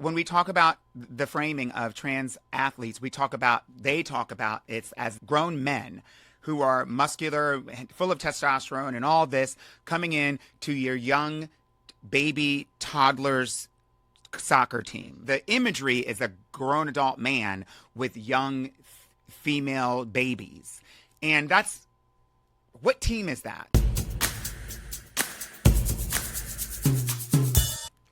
when we talk about the framing of trans athletes, they talk about it's as grown men who are muscular, full of testosterone and all this, coming in to your young baby toddlers soccer team. The imagery is a grown adult man with young female babies. And what team is that?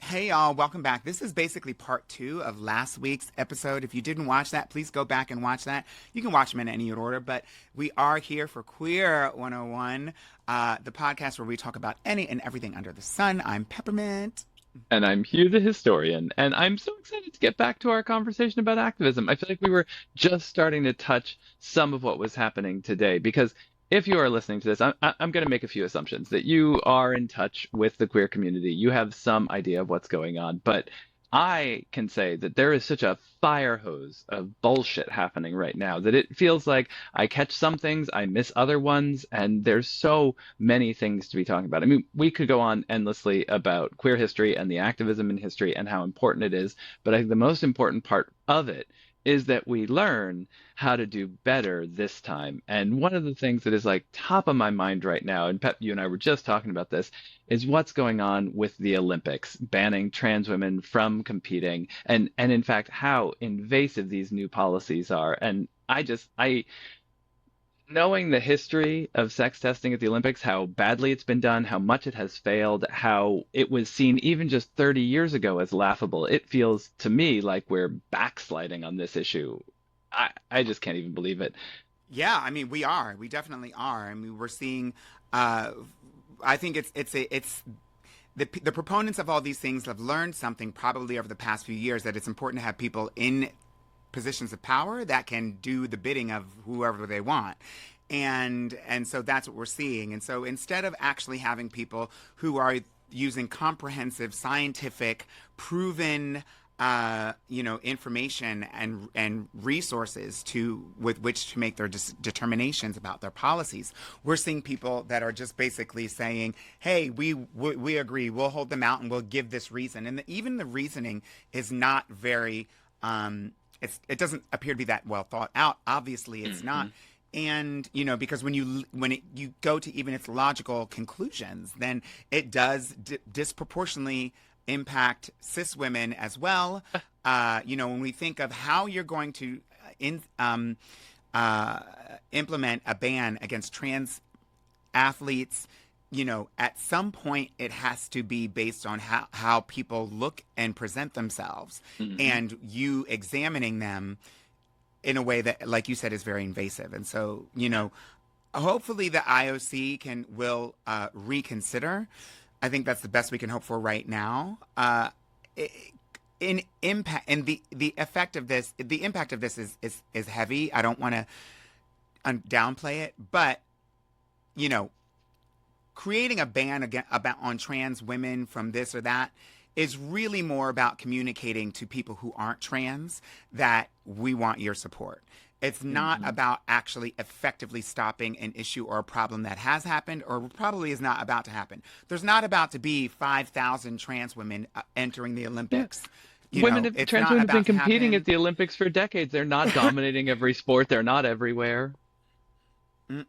Hey y'all, welcome back. This is basically part 2 of last week's episode. If you didn't watch that, please go back and watch that. You can watch them in any order, but we are here for Queer 101, the podcast where we talk about any and everything under the sun. I'm Peppermint. And I'm Hugh the historian, and I'm so excited to get back to our conversation about activism. I feel like we were just starting to touch some of what was happening today, because if you are listening to this, I'm going to make a few assumptions that you are in touch with the queer community. You have some idea of what's going on, but I can say that there is such a fire hose of bullshit happening right now that it feels like I catch some things, I miss other ones, and there's so many things to be talking about. I mean, we could go on endlessly about queer history and the activism in history and how important it is, but I think the most important part of it is that we learn how to do better this time. And one of the things that is like top of my mind right now, and Pep, you and I were just talking about this, is what's going on with the Olympics, banning trans women from competing, and in fact, how invasive these new policies are. And knowing the history of sex testing at the Olympics, how badly it's been done, how much it has failed, how it was seen even just 30 years ago as laughable, it feels to me like we're backsliding on this issue. I just can't even believe it. Yeah, I mean, we are. We definitely are. I mean, we're seeing, I think it's the proponents of all these things have learned something probably over the past few years, that it's important to have people in positions of power that can do the bidding of whoever they want. And so that's what we're seeing. And so instead of actually having people who are using comprehensive, scientific, proven information and resources with which to make their determinations about their policies, we're seeing people that are just basically saying, hey, we agree, we'll hold them out and we'll give this reason. And even the reasoning is not very it doesn't appear to be that well thought out. Obviously, it's not. And, because when you go to even its logical conclusions, then it does disproportionately impact cis women as well. When we think of how you're going to implement a ban against trans athletes, at some point it has to be based on how people look and present themselves, and you examining them in a way that, like you said, is very invasive. And so, hopefully the IOC will reconsider. I think that's the best we can hope for right now. In impact, and the impact of this is heavy. I don't want to downplay it, but creating a ban on trans women from this or that is really more about communicating to people who aren't trans that we want your support. It's not about actually effectively stopping an issue or a problem that has happened or probably is not about to happen. There's not about to be 5,000 trans women entering the Olympics. Trans women have been competing at the Olympics for decades. They're not dominating every sport. They're not everywhere.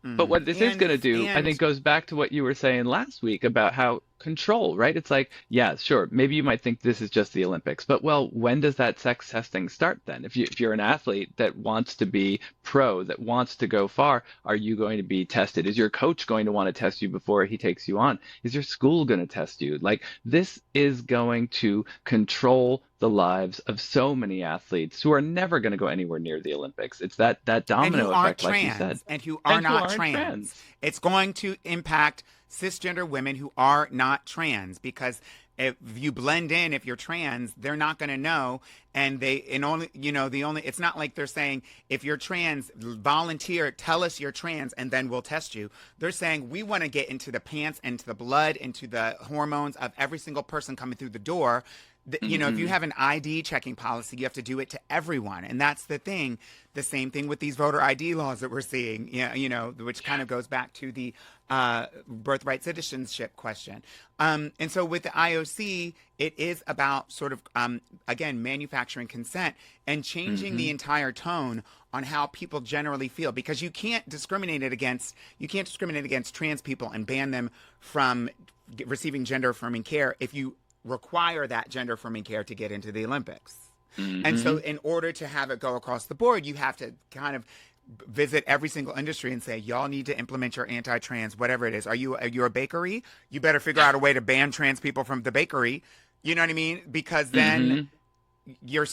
But what this is going to do, I think, goes back to what you were saying last week about how control, right? It's like, yeah, sure, maybe you might think this is just the Olympics, but well, when does that sex testing start then? If you're an athlete that wants to be pro, that wants to go far, are you going to be tested? Is your coach going to want to test you before he takes you on? Is your school going to test you? Like, this is going to control the lives of so many athletes who are never going to go anywhere near the Olympics. It's that domino effect, like you said. And who are not trans. It's going to impact cisgender women who are not trans, because if you blend in, if you're trans, they're not going to know. And it's not like they're saying, if you're trans, volunteer, tell us you're trans, and then we'll test you. They're saying, we want to get into the pants, into the blood, into the hormones of every single person coming through the door. If you Hmm. have an ID checking policy, you have to do it to everyone. And that's the thing. The same thing with these voter ID laws that we're seeing, which kind of goes back to the birthright citizenship question. And so with the IOC, it is about sort of, again, manufacturing consent and changing the Hmm. entire tone on how people generally feel, because you can't discriminate against trans people and ban them from receiving gender affirming care if you require that gender affirming care to get into the Olympics. And so, Hmm. in order to have it go across the board, you have to kind of visit every single industry and say, y'all need to implement your anti-trans, whatever it is. Are you a bakery? You better figure out a way to ban trans people from the bakery. You know what I mean? Because then Hmm. your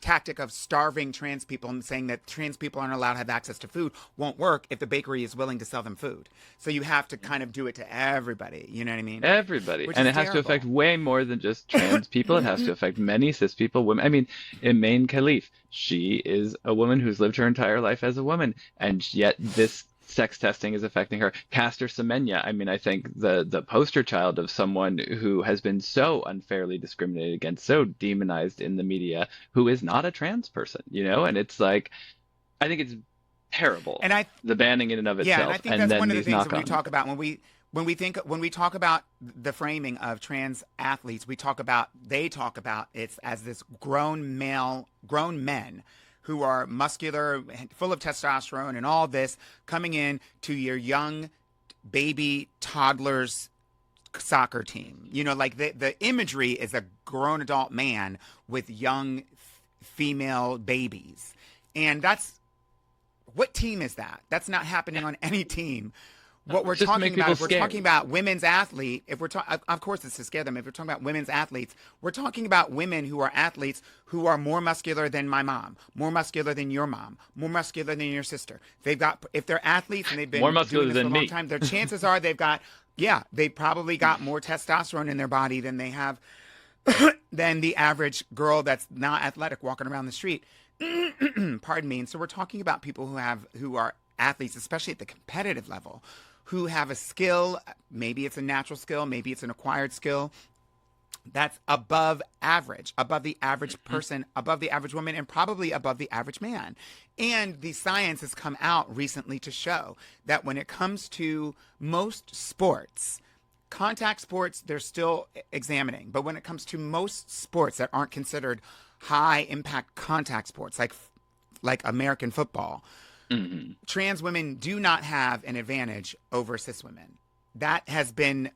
tactic of starving trans people and saying that trans people aren't allowed to have access to food won't work if the bakery is willing to sell them food. So you have to kind of do it to everybody. You know what I mean? Everybody. Which And is it has to affect terrible. way more than just trans people. It has to affect many cis people, women. I mean, Imaine Khalif, she is a woman who's lived her entire life as a woman, and yet this sex testing is affecting her. Caster Semenya, I mean, I think the poster child of someone who has been so unfairly discriminated against, so demonized in the media, who is not a trans person, and it's like, I think it's terrible, And I the banning in and of Yeah, and I itself, think and that's then one of the these things that we knock-on. talk about when we talk about the framing of trans athletes. They talk about it as this grown men who are muscular, full of testosterone, and all this coming in to your young baby toddlers soccer team. Like the imagery is a grown adult man with young female babies, and that's what team is that? That's not happening on any team. What we're It's just to talking make about, people if we're talking scared. about women's athlete, if we're talking, of course, it's to scare them. If we're talking about women's athletes, we're talking about women who are athletes who are more muscular than my mom, more muscular than your mom, more muscular than your sister. If they're athletes and they've More been doing muscular this for a than long me. time, their chances are they probably got more testosterone in their body than they have than the average girl that's not athletic walking around the street. Pardon me. And so we're talking about people who are athletes, especially at the competitive level, who have a skill. Maybe it's a natural skill, maybe it's an acquired skill that's above the average Mhm. person, above the average woman, and probably above the average man. And the science has come out recently to show that when it comes to most sports, contact sports, they're still examining. But when it comes to most sports that aren't considered high impact contact sports, like American football, Mhm. trans women do not have an advantage over cis women. That has been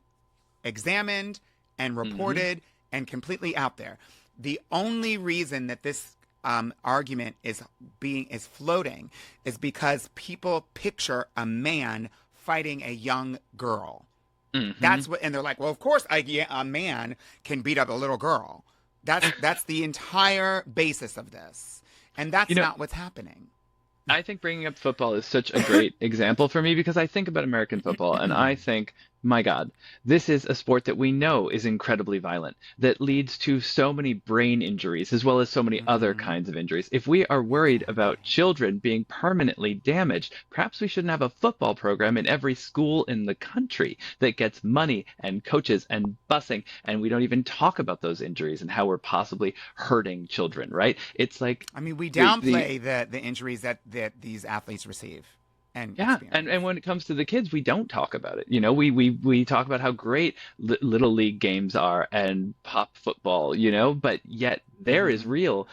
examined and Mhm. reported and completely out there. The only reason that this argument is floating is because people picture a man fighting a young girl. Mhm. And they're like, well, of course, yeah, a man can beat up a little girl. That's the entire basis of this, and You that's know, not what's happening. I think bringing up football is such a great example for me because I think about American football and I think, my God, this is a sport that we know is incredibly violent, that leads to so many brain injuries as well as so many other Mm-hmm. kinds of injuries. If we are worried about Exactly. children being permanently damaged, perhaps we shouldn't have a football program in every school in the country that gets money and coaches and busing, and we don't even talk about those injuries and how we're possibly hurting children, right? It's like I mean, we the downplay the injuries that these athletes receive and Yeah, and experience. when it comes to the kids, we don't talk about it. We talk about how great little league games are and pop football, but yet there is Mm-hmm. real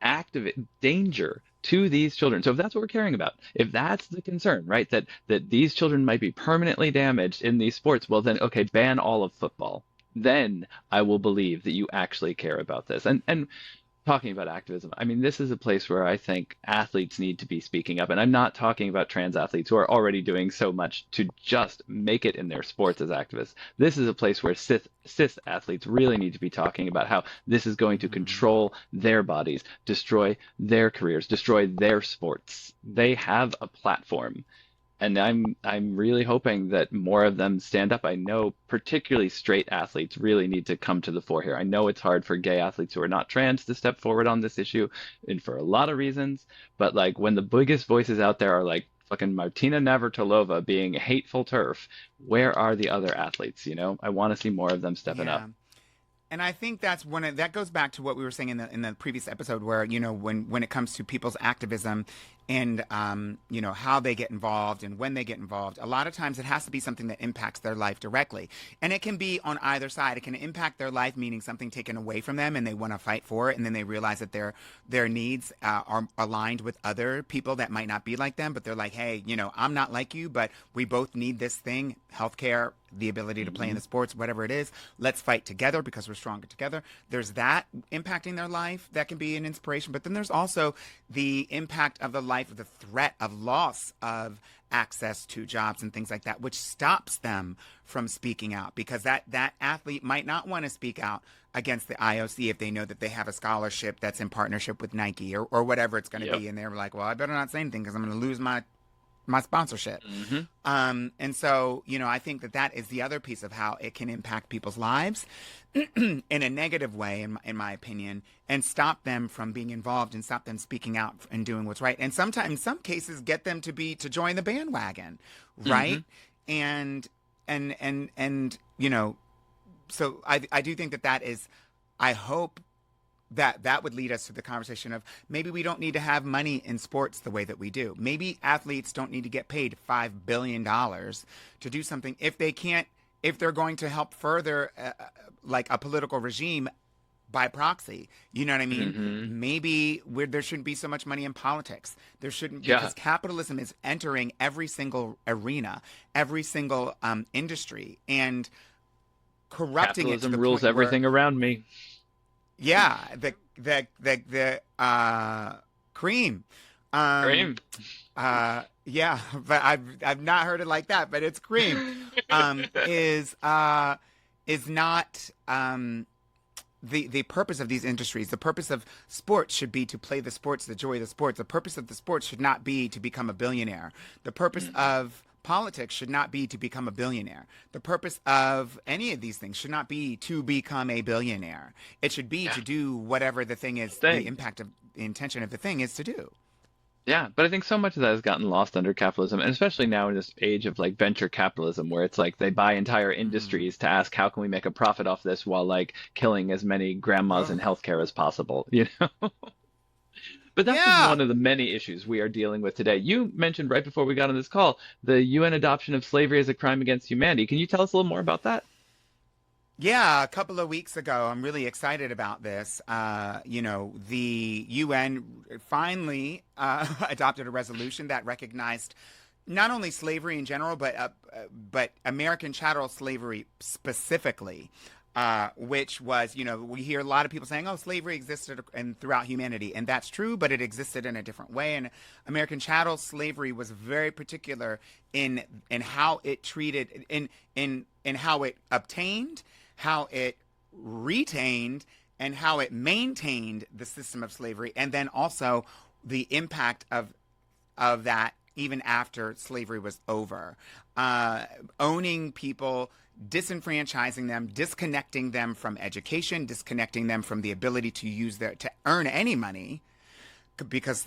active danger to these children. So if that's what we're caring about, if that's the concern, right, that these children might be permanently damaged in these sports, well then okay, ban all of football. Then I will believe that you actually care about this. And talking about activism, I mean, this is a place where I think athletes need to be speaking up. And I'm not talking about trans athletes who are already doing so much to just make it in their sports as activists. This is a place where cis athletes really need to be talking about how this is going to Mm-hmm. control their bodies, destroy their careers, destroy their sports. They have a platform and I'm really hoping that more of them stand up. I know particularly straight athletes really need to come to the fore here. I know it's hard for gay athletes who are not trans to step forward on this issue, and for a lot of reasons. But like when the biggest voices out there are like fucking Martina Navratilova being hateful turf, where are the other athletes? I want to see more of them stepping Yeah. up. And I think that's that goes back to what we were saying in the previous episode, where when it comes to people's activism and how they get involved and when they get involved, a lot of times it has to be something that impacts their life directly, and it can be on either side. It can impact their life, meaning something taken away from them, and they want to fight for it, and then they realize that their needs are aligned with other people that might not be like them, but they're like, hey, I'm not like you, but we both need this thing, healthcare, the ability to play in the sports, whatever it is. Let's fight together because we're stronger together. There's that impacting their life that can be an inspiration. But then there's also the impact of the life of the threat of loss of access to jobs and things like that, which stops them from speaking out, because that athlete might not want to speak out against the IOC if they know that they have a scholarship that's in partnership with Nike or whatever it's going to be. And they're like, well, I better not say anything because I'm going to lose my sponsorship. And so, I think that is the other piece of how it can impact people's lives in a negative way, in my opinion, and stop them from being involved and stop them speaking out and doing what's right. And sometimes, in some cases, get them to join the bandwagon, right? And so I do think that is, I hope that would lead us to the conversation of maybe we don't need to have money in sports the way that we do. Maybe athletes don't need to get paid $5 billion to do something if they're going to help further like a political regime by proxy. You know what I mean? Maybe there shouldn't be so much money in politics. There shouldn't, because capitalism is entering every single arena, every single industry, and corrupting Capitalism it to the rules point everything around me. Yeah, the cream. Cream. Yeah, but I've not heard it like that, but it's cream. Is not the purpose of these industries. The purpose of sports should be to play the sports, the joy of the sports. The purpose of the sports should not be to become a billionaire. The purpose of politics should not be to become a billionaire. The purpose of any of these things should not be to become a billionaire. It should be to do whatever the thing is, the impact of the intention of the thing is to do. Yeah, but I think so much of that has gotten lost under capitalism, and especially now in this age of like venture capitalism, where it's like they buy entire industries to ask how can we make a profit off this while like killing as many grandmas in healthcare as possible, But that's just one of the many issues we are dealing with today. You mentioned right before we got on this call the UN adoption of slavery as a crime against humanity. Can you tell us a little more about that? Yeah, a couple of weeks ago, I'm really excited about this. The UN finally adopted a resolution that recognized not only slavery in general, but American chattel slavery specifically. Which was, we hear a lot of people saying, oh, slavery existed throughout humanity. And that's true, but it existed in a different way. And American chattel slavery was very particular in how it treated, in how it obtained, how it retained, and how it maintained the system of slavery. And then also the impact of that even after slavery was over. Owning people, disenfranchising them, disconnecting them from education, disconnecting them from the ability to to earn any money, because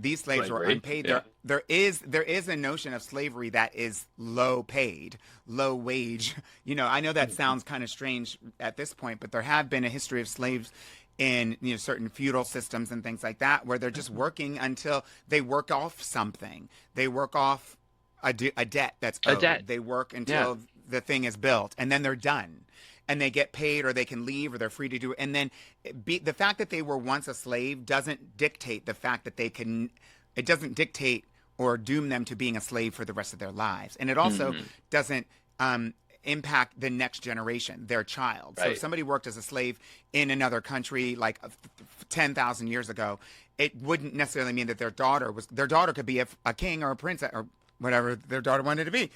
these slaves were unpaid. Yeah. There is a notion of slavery that is low paid, low wage. I know that sounds kind of strange at this point, but there have been a history of slaves in certain feudal systems and things like that, where they're just working until they work off something. They work off a debt that's owed. They work until the thing is built, and then they're done, and they get paid, or they can leave, or they're free to do it. And then the fact that they were once a slave doesn't dictate the fact that it doesn't dictate or doom them to being a slave for the rest of their lives. And it also doesn't impact the next generation, their child. Right. So if somebody worked as a slave in another country like 10,000 years ago, it wouldn't necessarily mean that their daughter could be a king or a prince or whatever their daughter wanted to be.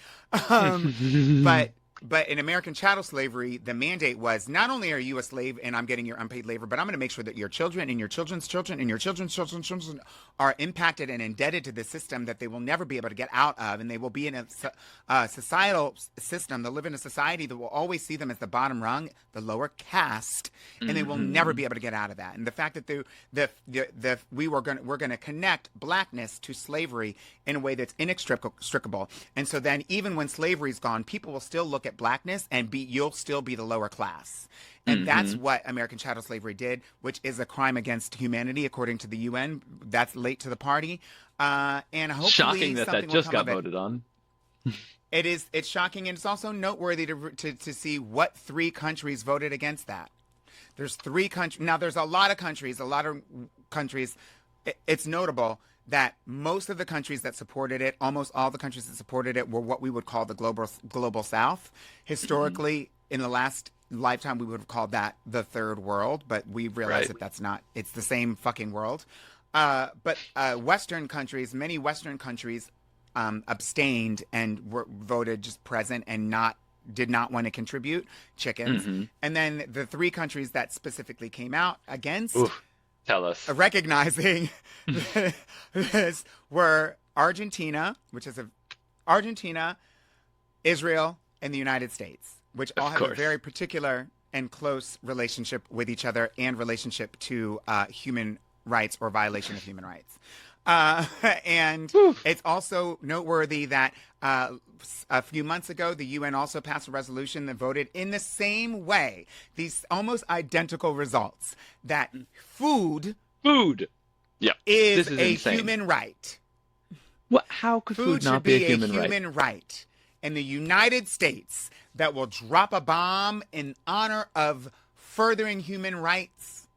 But in American chattel slavery, the mandate was, not only are you a slave and I'm getting your unpaid labor, but I'm going to make sure that your children and your children's children and your children's children's children are impacted and indebted to the system that they will never be able to get out of. And they will be in a societal system. They'll live in a society that will always see them as the bottom rung, the lower caste, and they will never be able to get out of that. And the fact that we're going to connect blackness to slavery in a way that's inextricable. And so then even when slavery is gone, people will still look at blanket blackness and you'll still be the lower class. And that's what American chattel slavery did, which is a crime against humanity, according to the UN. That's late to the party. And hopefully Shocking that something that just will got come of it. voted on. It's shocking, and it's also noteworthy to see what 3 countries voted against that. There's 3 countries. Now, there's a lot of countries. It's notable that most of the countries that supported it, almost all the countries that supported it, were what we would call the global South. Historically, in the last lifetime, we would have called that the third world, but we realize that that's not. It's the same fucking world. But Western countries, many Western countries, abstained and voted just present and did not want to contribute, chickens. And then the 3 countries that specifically came out against, tell us, recognizing this, were Argentina, Israel, and the United States, which all have a very particular and close relationship with each other and relationship to human rights or violation of human rights. And it's also noteworthy that a few months ago, the UN also passed a resolution that voted in the same way, these almost identical results, that food is a human right. What? How could food not be a human right? In the United States, that will drop a bomb in honor of furthering human rights,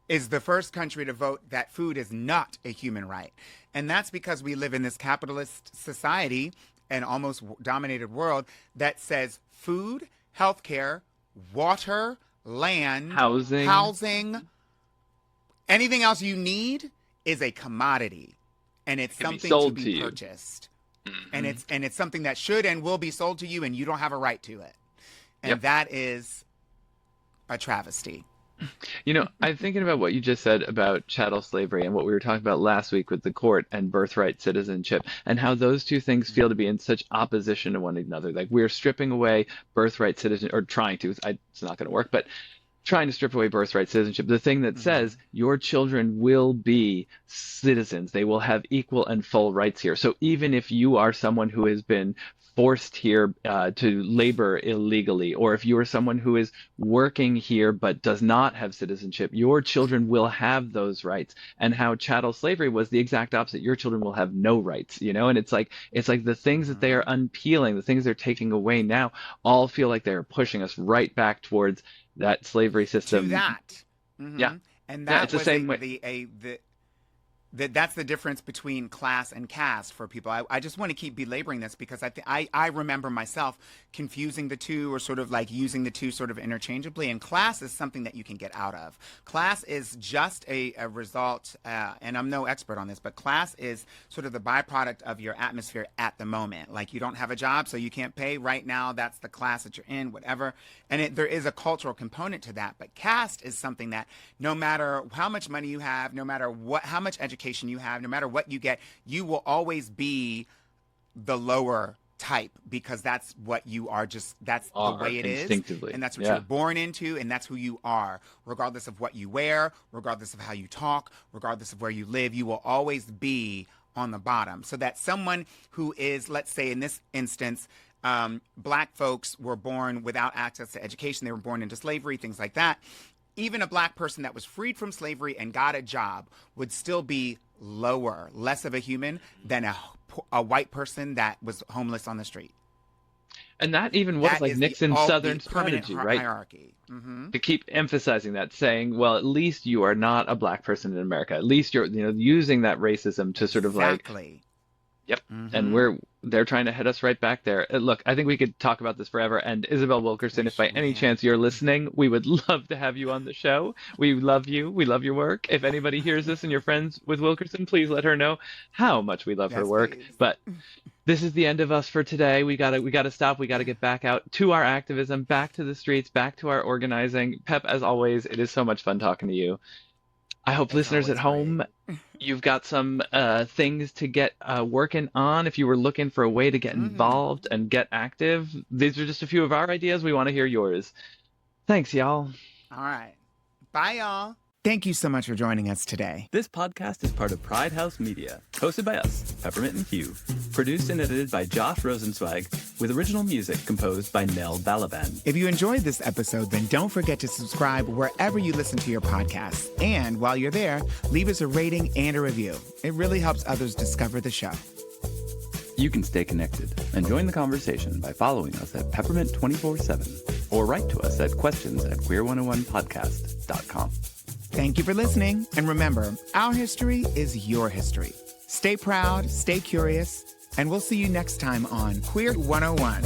is the first country to vote that food is not a human right. And that's because we live in this capitalist society and almost dominated world that says food, healthcare, water, land, housing, anything else you need is a commodity, and it's something to be purchased. And it's something that should and will be sold to you, and you don't have a right to it. And that is a travesty. You know, I'm thinking about what you just said about chattel slavery and what we were talking about last week with the court and birthright citizenship, and how those two things feel to be in such opposition to one another. Like, we're stripping away birthright citizenship, or trying to. It's not going to work, but trying to strip away birthright citizenship, the thing that says your children will be citizens. They will have equal and full rights here. So even if you are someone who has been forced here to labor illegally, or if you are someone who is working here but does not have citizenship, your children will have those rights. And how chattel slavery was the exact opposite. Your children will have no rights, you know? And it's like the things that they are unpeeling, the things they're taking away now, all feel like they're pushing us right back towards that slavery system. To that. Yeah. And that it's the was same way. That's the difference between class and caste for people. I just want to keep belaboring this because I remember myself confusing the two, or sort of like using the two sort of interchangeably. And class is something that you can get out of. Class is just a result, and I'm no expert on this, but class is sort of the byproduct of your atmosphere at the moment. Like, you don't have a job, so you can't pay right now. That's the class that you're in, whatever. And there is a cultural component to that. But caste is something that no matter how much money you have, no matter how much education you have, no matter what you get, you will always be the lower type, because that's what you are. That's the way it is, and that's what you're born into, and that's who you are, regardless of what you wear, regardless of how you talk, regardless of where you live. You will always be on the bottom. So that someone who is, let's say in this instance, black folks were born without access to education, they were born into slavery, things like that. Even a black person that was freed from slavery and got a job would still be lower, less of a human than a white person that was homeless on the street. And that even was like Nixon's Southern strategy, right? Hierarchy. To keep emphasizing that, saying, well, at least you are not a black person in America. At least you're, using that racism to sort of Exactly. Yep. And they're trying to head us right back there. Look, I think we could talk about this forever. And Isabel Wilkerson, if by any chance you're listening, we would love to have you on the show. We love you. We love your work. If anybody hears this and you're friends with Wilkerson, please let her know how much we love her work. Please. But this is the end of us for today. We gotta stop. We gotta get back out to our activism, back to the streets, back to our organizing. Pep, as always, it is so much fun talking to you. I hope listeners at home, you've got some things to get working on. If you were looking for a way to get involved and get active, these are just a few of our ideas. We want to hear yours. Thanks, y'all. All right. Bye, y'all. Thank you so much for joining us today. This podcast is part of Pride House Media, hosted by us, Peppermint and Hugh, produced and edited by Josh Rosenzweig, with original music composed by Nell Balaban. If you enjoyed this episode, then don't forget to subscribe wherever you listen to your podcasts. And while you're there, leave us a rating and a review. It really helps others discover the show. You can stay connected and join the conversation by following us at Peppermint 24/7 or write to us at questions@queer101podcast.com. Thank you for listening. And remember, our history is your history. Stay proud, stay curious, and we'll see you next time on Queer 101.